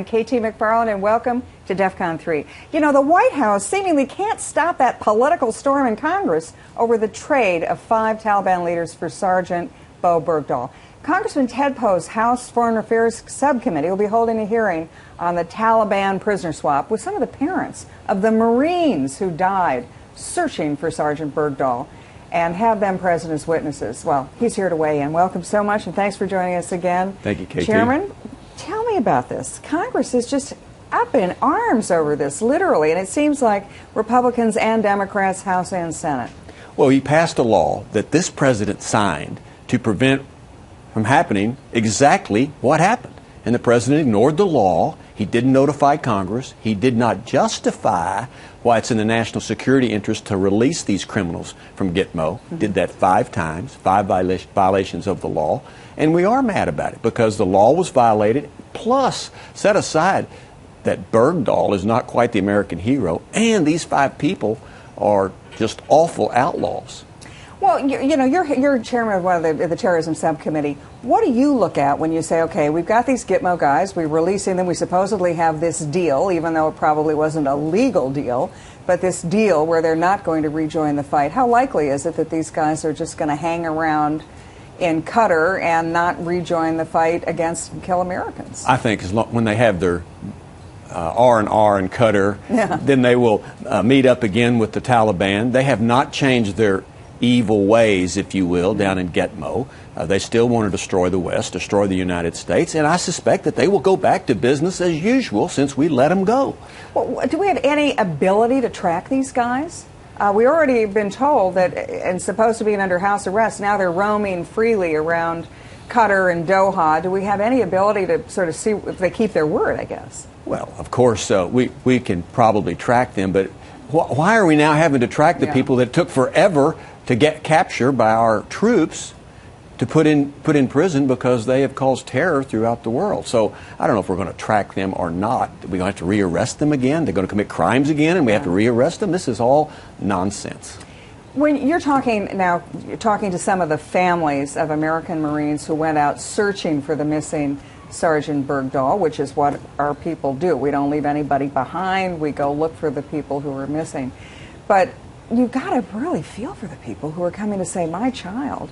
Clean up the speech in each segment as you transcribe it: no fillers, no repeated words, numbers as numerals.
I'm KT McFarland, and welcome to DEFCON 3. You know, the White House seemingly can't stop that political storm in Congress over the trade of 5 Taliban leaders for Sergeant Bo Bergdahl. Congressman Ted Poe's House Foreign Affairs Subcommittee will be holding a hearing on the Taliban prisoner swap with some of the parents of the Marines who died searching for Sergeant Bergdahl, and have them present as witnesses. Well, he's here to weigh in. Welcome so much, and thanks for joining us again. Thank you, KT. Chairman, tell me about this. Congress is just up in arms over this, literally, and it seems like Republicans and Democrats, House and Senate. Well, he passed a law that this president signed to prevent from happening exactly what happened. And the president ignored the law. He didn't notify Congress. He did not justify why it's in the national security interest to release these criminals from Gitmo. Did that 5 times, 5 violations of the law. And we are mad about it because the law was violated. Plus, set aside that Bergdahl is not quite the American hero, and these 5 people are just awful outlaws. Well, you know, you're chairman of one of the terrorism subcommittee. What do you look at when you say, okay, we've got these Gitmo guys, we're releasing them, we supposedly have this deal, even though it probably wasn't a legal deal, but this deal where they're not going to rejoin the fight. How likely is it that these guys are just going to hang around in Qatar and not rejoin the fight against and kill Americans? I think when they have their R&R in Qatar, then they will meet up again with the Taliban. They have not changed their evil ways, if you will, down in Gitmo. They still want to destroy the West, destroy the United States, and I suspect that they will go back to business as usual since we let them go. Well, do we have any ability to track these guys? We already been told that, and supposed to be under house arrest, now they're roaming freely around Qatar and Doha. Do we have any ability to sort of see if they keep their word, I guess? Well, of course, we can probably track them, but why are we now having to track the people that took forever to get captured by our troops to put in prison because they have caused terror throughout the world? So I don't know if we're going to track them or not. We're going to have to rearrest them again. They're going to commit crimes again, and we have to rearrest them. This is all nonsense. When you're talking now, you're talking to some of the families of American Marines who went out searching for the missing Sergeant Bergdahl, which is what our people do. We don't leave anybody behind. We go look for the people who are missing. But you've got to really feel for the people who are coming to say, my child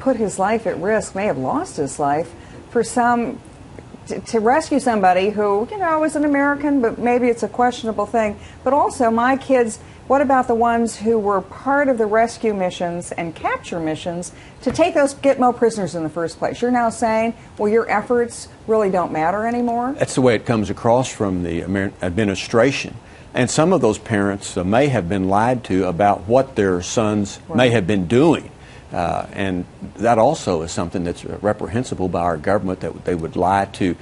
put his life at risk, may have lost his life, for to rescue somebody who, you know, is an American, but maybe it's a questionable thing. But also, my kids, what about the ones who were part of the rescue missions and capture missions to take those Gitmo prisoners in the first place? You're now saying, well, your efforts really don't matter anymore? That's the way it comes across from the administration. And some of those parents may have been lied to about what their sons may have been doing. And that also is something that's reprehensible by our government, that they would lie to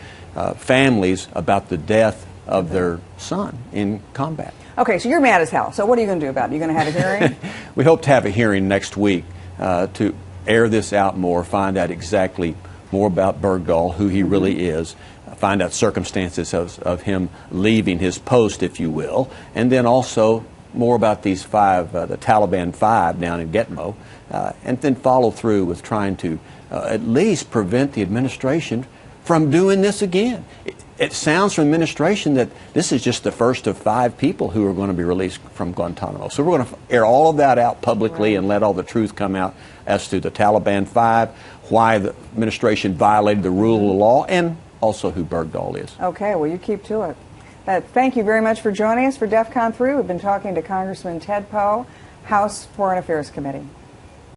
families about the death of their son in combat. Okay, so you're mad as hell. So what are you going to do about it? Are you going to have a hearing? We hope to have a hearing next week to air this out more, find out exactly more about Bergdahl, who he really is, find out circumstances of him leaving his post, if you will, and then also more about these 5, the Taliban 5 down in Gitmo, and then follow through with trying to at least prevent the administration from doing this again. It sounds from the administration that this is just the first of 5 people who are going to be released from Guantanamo. So we're going to air all of that out publicly and let all the truth come out as to the Taliban 5, why the administration violated the rule of law, and also who Bergdahl is. Okay, well, you keep to it. Thank you very much for joining us for DEFCON 3. We've been talking to Congressman Ted Poe, House Foreign Affairs Committee.